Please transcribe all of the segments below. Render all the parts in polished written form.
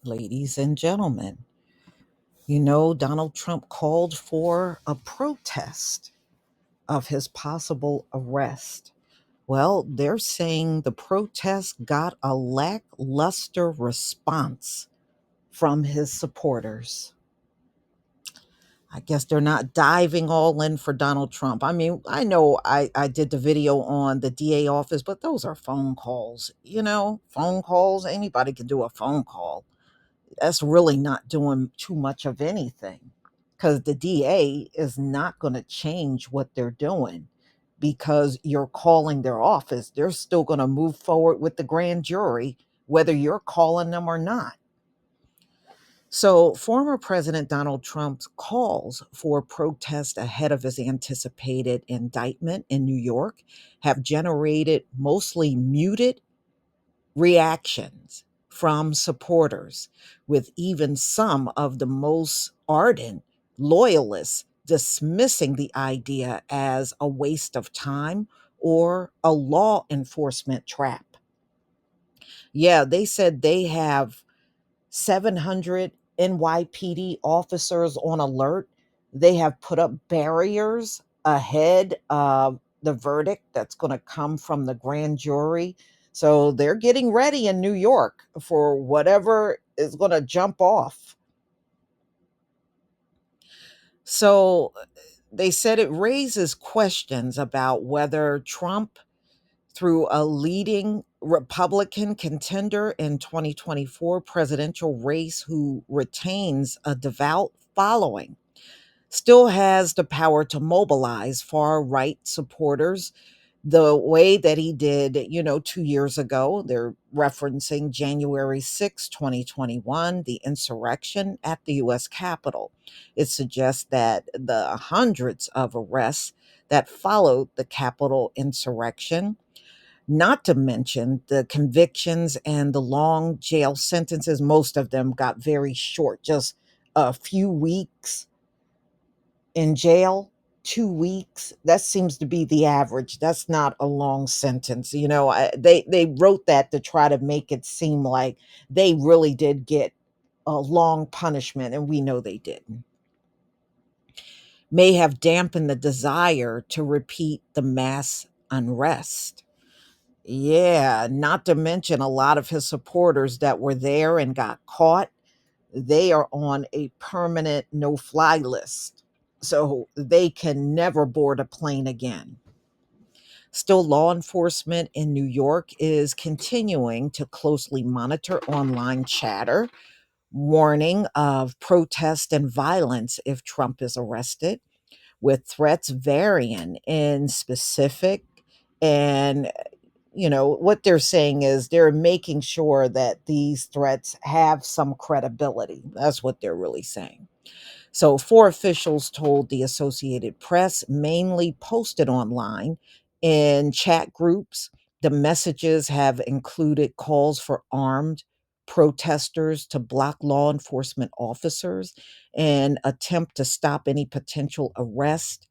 Ladies and gentlemen, Donald Trump called for a protest of his possible arrest. Well, they're saying the protest got a lackluster response from his supporters. I guess they're not diving all in for Donald Trump. I mean, I know I did the video on the DA office, but those are phone calls. Phone calls, anybody can do a phone call. That's really not doing too much of anything because the DA is not going to change what they're doing because you're calling their office. They're still going to move forward with the grand jury, whether you're calling them or not. So, former President Donald Trump's calls for protest ahead of his anticipated indictment in New York have generated mostly muted reactions from supporters, with even some of the most ardent loyalists dismissing the idea as a waste of time or a law enforcement trap. Yeah, they said they have 700 NYPD officers on alert. They have put up barriers ahead of the verdict that's going to come from the grand jury. So they're getting ready in New York for whatever is going to jump off. So they said it raises questions about whether Trump, through a leading Republican contender in 2024 presidential race who retains a devout following, still has the power to mobilize far right supporters the way that he did, 2 years ago. They're referencing January 6, 2021, the insurrection at the US Capitol. It suggests that the hundreds of arrests that followed the Capitol insurrection, not to mention the convictions and the long jail sentences. Most of them got very short, just a few weeks in jail. 2 weeks, that seems to be the average. That's not a long sentence. They wrote that to try to make it seem like they really did get a long punishment, and we know they didn't. May have dampened the desire to repeat the mass unrest. Yeah, not to mention a lot of his supporters that were there and got caught. They are on a permanent no fly list. So they can never board a plane again. Still, law enforcement in New York is continuing to closely monitor online chatter, warning of protest and violence if Trump is arrested, with threats varying in specific. And what they're saying is they're making sure that these threats have some credibility. That's what they're really saying. So, four officials told the Associated Press, mainly posted online in chat groups. The messages have included calls for armed protesters to block law enforcement officers and attempt to stop any potential arrest.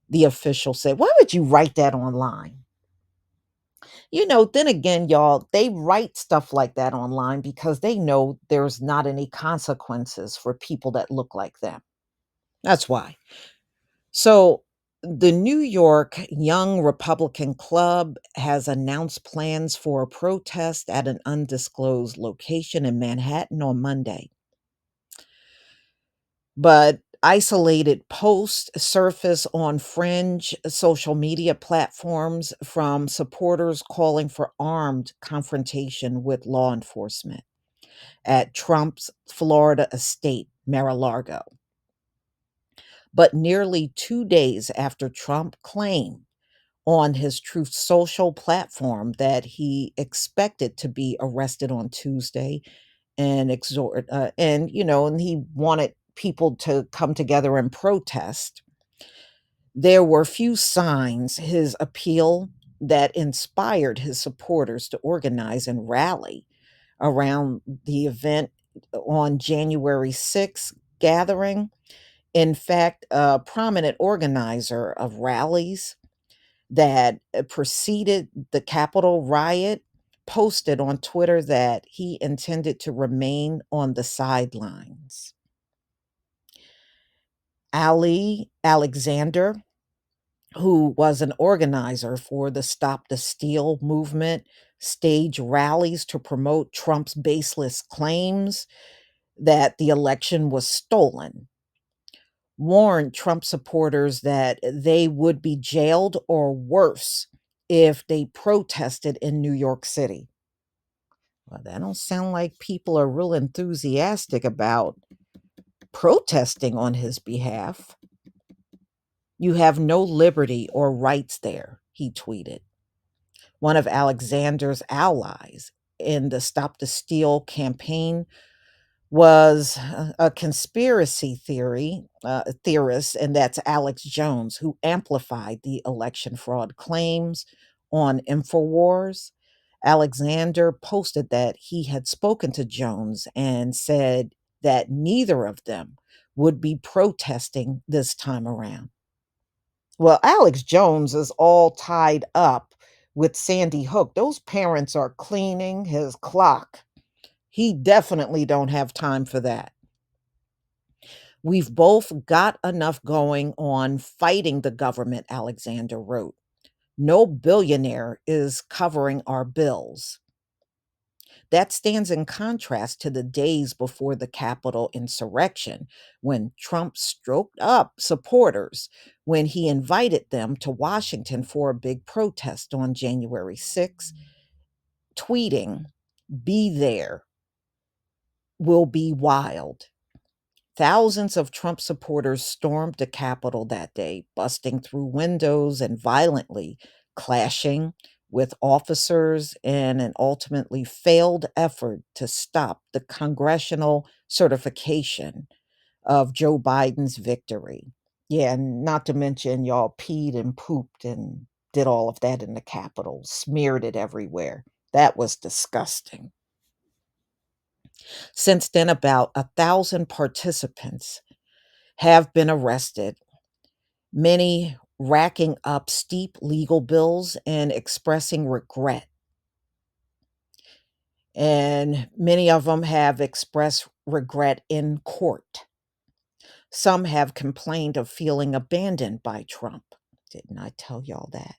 The official said, "Why would you write that online?" Then again, y'all, they write stuff like that online because they know there's not any consequences for people that look like them. That's why. So, the New York Young Republican Club has announced plans for a protest at an undisclosed location in Manhattan on Monday. But isolated posts surface on fringe social media platforms from supporters calling for armed confrontation with law enforcement at Trump's Florida estate, Mar-a-Lago. But nearly 2 days after Trump claimed on his Truth Social platform that he expected to be arrested on Tuesday and and he wanted people to come together and protest. There were few signs his appeal that inspired his supporters to organize and rally around the event on January 6th gathering. In fact, a prominent organizer of rallies that preceded the Capitol riot posted on Twitter that he intended to remain on the sidelines. Ali Alexander, who was an organizer for the Stop the Steal movement, staged rallies to promote Trump's baseless claims that the election was stolen, warned Trump supporters that they would be jailed or worse if they protested in New York City. Well, that don't sound like people are real enthusiastic about protesting on his behalf. You have no liberty or rights there, he tweeted. One of Alexander's allies in the Stop the Steal campaign was a conspiracy theorist, and that's Alex Jones, who amplified the election fraud claims on InfoWars. Alexander posted that he had spoken to Jones and said that neither of them would be protesting this time around. Well, Alex Jones is all tied up with Sandy Hook. Those parents are cleaning his clock. He definitely don't have time for that. We've both got enough going on fighting the government, Alexander wrote. No billionaire is covering our bills. That stands in contrast to the days before the Capitol insurrection, when Trump stroked up supporters when he invited them to Washington for a big protest on January 6th, tweeting, "Be there, will be wild." Thousands of Trump supporters stormed the Capitol that day, busting through windows and violently clashing with officers in an ultimately failed effort to stop the congressional certification of Joe Biden's victory. Yeah, and not to mention y'all peed and pooped and did all of that in the Capitol, smeared it everywhere. That was disgusting. Since then, about 1,000 participants have been arrested, many racking up steep legal bills and expressing regret. And many of them have expressed regret in court. Some have complained of feeling abandoned by Trump. Didn't I tell y'all that?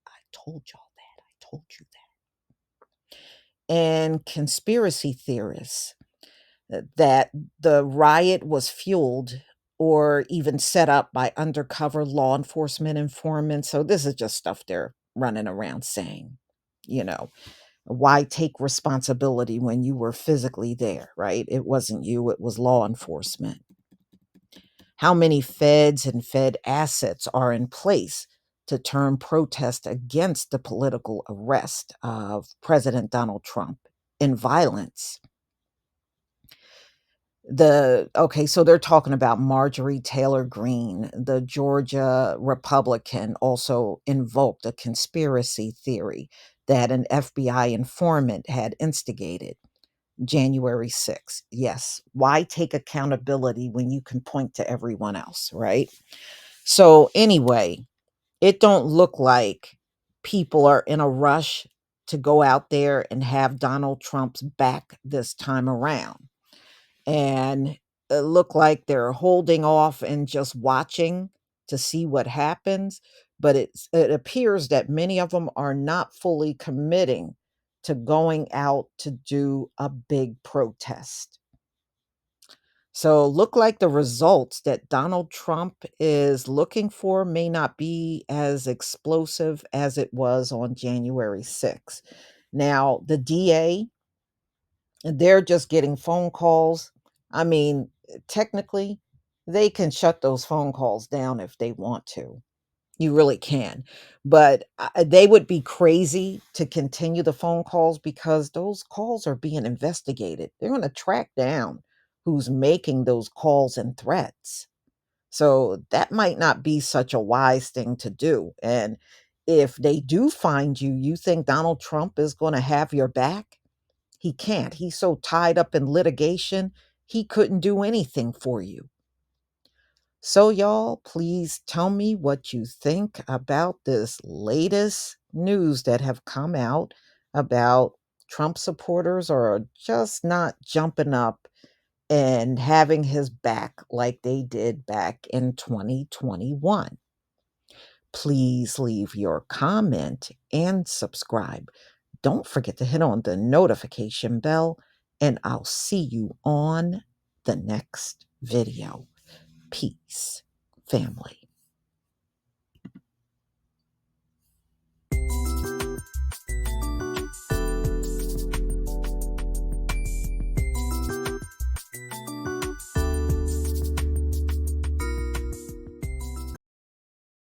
I told y'all that. I told you that. And conspiracy theorists that the riot was fueled or even set up by undercover law enforcement informants. So this is just stuff they're running around saying, you know, why take responsibility when you were physically there, right? It wasn't you, it was law enforcement. How many feds and Fed assets are in place to turn protest against the political arrest of President Donald Trump in violence? So they're talking about Marjorie Taylor Greene, the Georgia Republican, also invoked a conspiracy theory that an FBI informant had instigated January 6th. Yes, why take accountability when you can point to everyone else, right? So anyway, it don't look like people are in a rush to go out there and have Donald Trump's back this time around, and it look like they're holding off and just watching to see what happens. But it appears that many of them are not fully committing to going out to do a big protest. So look like the results that Donald Trump is looking for may not be as explosive as it was on January 6th. Now, the DA, they're just getting phone calls. I mean, technically, they can shut those phone calls down if they want to. You really can. But they would be crazy to continue the phone calls because those calls are being investigated. They're going to track down who's making those calls and threats. So that might not be such a wise thing to do. And if they do find you, you think Donald Trump is going to have your back? He can't. He's so tied up in litigation, he couldn't do anything for you. So, y'all, please tell me what you think about this latest news that have come out about Trump supporters are just not jumping up and having his back like they did back in 2021. Please leave your comment and subscribe. Don't forget to hit on the notification bell, and I'll see you on the next video. Peace, family.